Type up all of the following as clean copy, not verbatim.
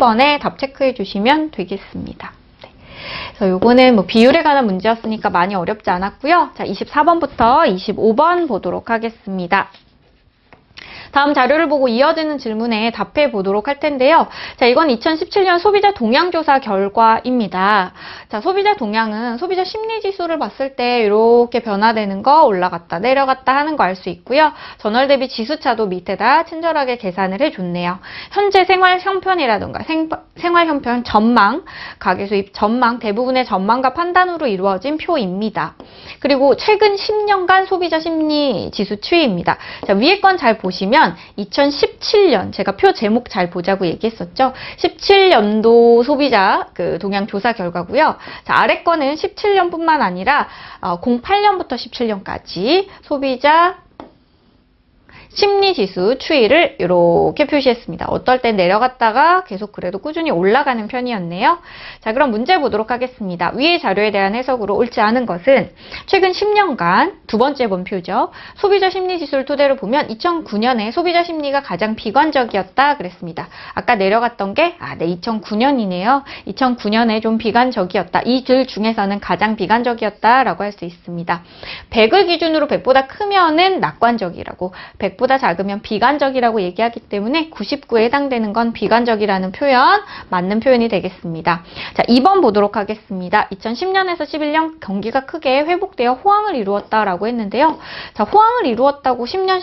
30번에 답 체크해 주시면 되겠습니다. 그래서 요거는 뭐 비율에 관한 문제였으니까 많이 어렵지 않았고요. 자, 24번부터 25번 보도록 하겠습니다. 다음 자료를 보고 이어지는 질문에 답해 보도록 할 텐데요. 자, 이건 2017년 소비자 동향조사 결과입니다. 자, 소비자 동향은 소비자 심리지수를 봤을 때 이렇게 변화되는 거 올라갔다 내려갔다 하는 거 알 수 있고요. 전월 대비 지수차도 밑에다 친절하게 계산을 해줬네요. 현재 생활 형편이라든가 생활 형편 전망, 가계 수입 전망, 대부분의 전망과 판단으로 이루어진 표입니다. 그리고 최근 10년간 소비자 심리지수 추이입니다. 자, 위에 건 잘 보시면 2017년 제가 표 제목 잘 보자고 얘기했었죠. 17년도 소비자 동향 조사 결과고요. 자, 아래 거는 17년뿐만 아니라 08년부터 17년까지 소비자 심리지수 추이를 이렇게 표시했습니다. 어떨 땐 내려갔다가 계속 그래도 꾸준히 올라가는 편이었네요. 자, 그럼 문제 보도록 하겠습니다. 위의 자료에 대한 해석으로 옳지 않은 것은 최근 10년간 두 번째 본표죠. 소비자 심리지수를 토대로 보면 2009년에 소비자 심리가 가장 비관적이었다 그랬습니다. 아까 내려갔던 게 네, 2009년이네요. 2009년에 좀 비관적이었다. 이 들 중에서는 가장 비관적이었다라고 할 수 있습니다. 100을 기준으로 100보다 크면은 낙관적이라고, 100보다 작으면 비관적이라고 얘기하기 때문에 99에 해당되는 건 비관적이라는 표현, 맞는 표현이 되겠습니다. 자, 2번 보도록 하겠습니다. 2010년에서 11년 경기가 크게 회복되어 호황을 이루었다라고 했는데요. 자, 호황을 이루었다고 10년,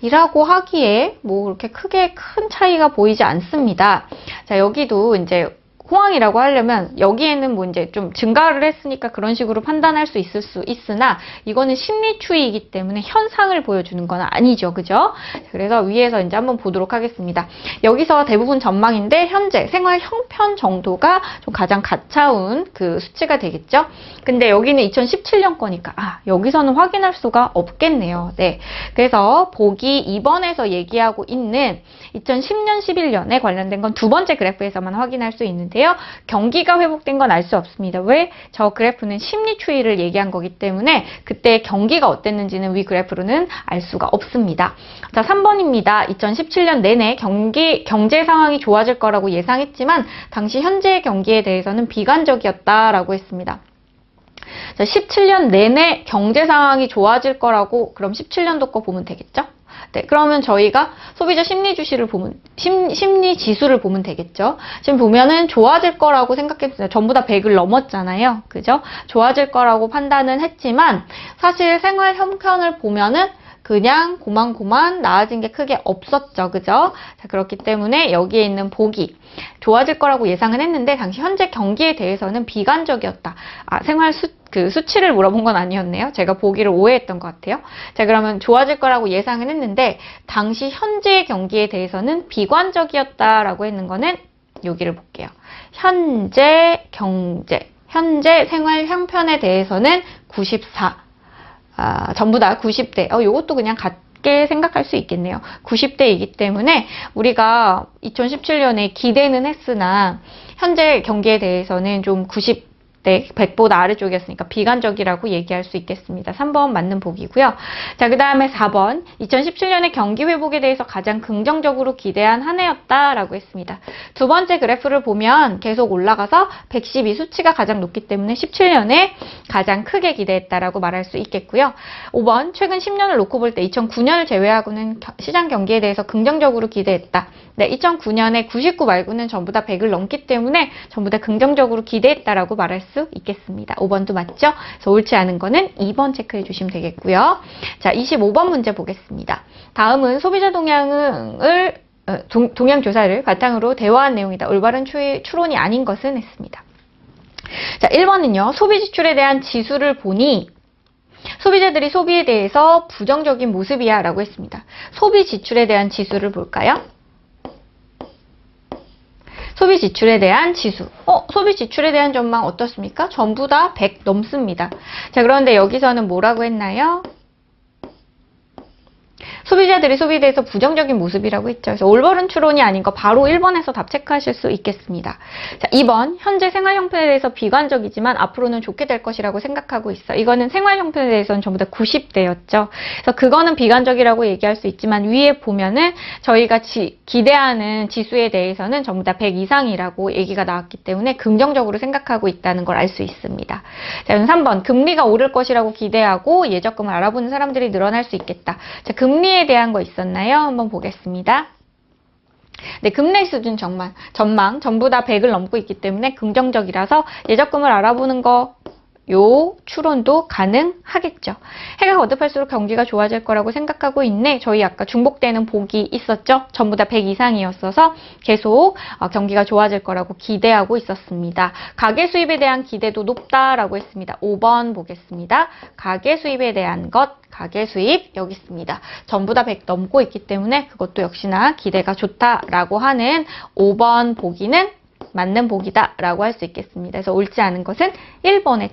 11년이라고 하기에 뭐 그렇게 크게 큰 차이가 보이지 않습니다. 자, 여기도 이제 호황이라고 하려면 여기에는 뭐 이제 좀 증가를 했으니까 그런 식으로 판단할 수 있으나 이거는 심리 추이이기 때문에 현상을 보여주는 건 아니죠. 그죠? 그래서 위에서 이제 한번 보도록 하겠습니다. 여기서 대부분 전망인데 현재 생활 형편 정도가 좀 가장 가차운 그 수치가 되겠죠. 근데 여기는 2017년 거니까 여기서는 확인할 수가 없겠네요. 네. 그래서 보기 2번에서 얘기하고 있는 2010년, 11년에 관련된 건 두 번째 그래프에서만 확인할 수 있는데요. 경기가 회복된 건 알 수 없습니다. 왜? 저 그래프는 심리 추이를 얘기한 거기 때문에 그때 경기가 어땠는지는 위 그래프로는 알 수가 없습니다. 자, 3번입니다. 2017년 내내 경제 상황이 좋아질 거라고 예상했지만 당시 현재의 경기에 대해서는 비관적이었다라고 했습니다. 자, 17년 내내 경제 상황이 좋아질 거라고, 그럼 17년도 거 보면 되겠죠? 네, 그러면 저희가 소비자 심리지수를 보면 되겠죠. 지금 보면은 좋아질 거라고 생각했어요. 전부 다 100을 넘었잖아요. 그죠? 좋아질 거라고 판단은 했지만 사실 생활 형편을 보면은 그냥 고만고만 나아진 게 크게 없었죠. 그죠? 자, 그렇기 때문에 여기에 있는 보기, 좋아질 거라고 예상은 했는데 당시 현재 경기에 대해서는 비관적이었다. 수치를 물어본 건 아니었네요. 제가 보기를 오해했던 것 같아요. 자, 그러면 좋아질 거라고 예상은 했는데 당시 현재의 경기에 대해서는 비관적이었다라고 했는 거는 여기를 볼게요. 현재 경제, 현재 생활 형편에 대해서는 94. 전부 다 90대. 요것도 그냥 같게 생각할 수 있겠네요. 90대이기 때문에 우리가 2017년에 기대는 했으나 현재 경기에 대해서는 좀 90대, 100보다 아래쪽이었으니까 비관적이라고 얘기할 수 있겠습니다. 3번 맞는 보기고요. 자, 그 다음에 4번. 2017년의 경기 회복에 대해서 가장 긍정적으로 기대한 한 해였다라고 했습니다. 두 번째 그래프를 보면 계속 올라가서 112 수치가 가장 높기 때문에 17년에 가장 크게 기대했다라고 말할 수 있겠고요. 5번. 최근 10년을 놓고 볼 때 2009년을 제외하고는 시장 경기에 대해서 긍정적으로 기대했다. 네, 2009년에 99 말고는 전부 다 100을 넘기 때문에 전부 다 긍정적으로 기대했다라고 말할 수 있겠습니다. 5번도 맞죠? 그래서 옳지 않은 거는 2번 체크해 주시면 되겠고요. 자, 25번 문제 보겠습니다. 다음은 소비자 동향 조사를 바탕으로 대화한 내용이다. 올바른 추론이 아닌 것은 했습니다. 자, 1번은요. 소비 지출에 대한 지수를 보니 소비자들이 소비에 대해서 부정적인 모습이야 라고 했습니다. 소비 지출에 대한 지수를 볼까요? 소비 지출에 대한 지수. 소비 지출에 대한 전망 어떻습니까? 전부 다 100 넘습니다. 자, 그런데 여기서는 뭐라고 했나요? 소비자들이 소비에 대해서 부정적인 모습이라고 했죠. 그래서 올바른 추론이 아닌 거 바로 1번에서 답 체크하실 수 있겠습니다. 자, 2번 현재 생활 형편에 대해서 비관적이지만 앞으로는 좋게 될 것이라고 생각하고 있어. 이거는 생활 형편에 대해서는 전부 다 90대였죠. 그래서 그거는 비관적이라고 얘기할 수 있지만 위에 보면은 저희가 기대하는 지수에 대해서는 전부 다 100 이상이라고 얘기가 나왔기 때문에 긍정적으로 생각하고 있다는 걸 알 수 있습니다. 자, 3번 금리가 오를 것이라고 기대하고 예적금을 알아보는 사람들이 늘어날 수 있겠다. 자, 금리에 대한 거 있었나요? 한번 보겠습니다. 네, 금리 수준 전망 전부 다 100을 넘고 있기 때문에 긍정적이라서 예적금을 알아보는 거 요 추론도 가능하겠죠. 해가 거듭할수록 경기가 좋아질 거라고 생각하고 있네. 저희 아까 중복되는 복이 있었죠. 전부 다 100 이상이었어서 계속 경기가 좋아질 거라고 기대하고 있었습니다. 가계 수입에 대한 기대도 높다라고 했습니다. 5번 보겠습니다. 가계 수입에 대한 것, 가계 수입 여기 있습니다. 전부 다 100 넘고 있기 때문에 그것도 역시나 기대가 좋다라고 하는 5번 보기는 맞는 복이다 라고 할 수 있겠습니다. 그래서 옳지 않은 것은 1번에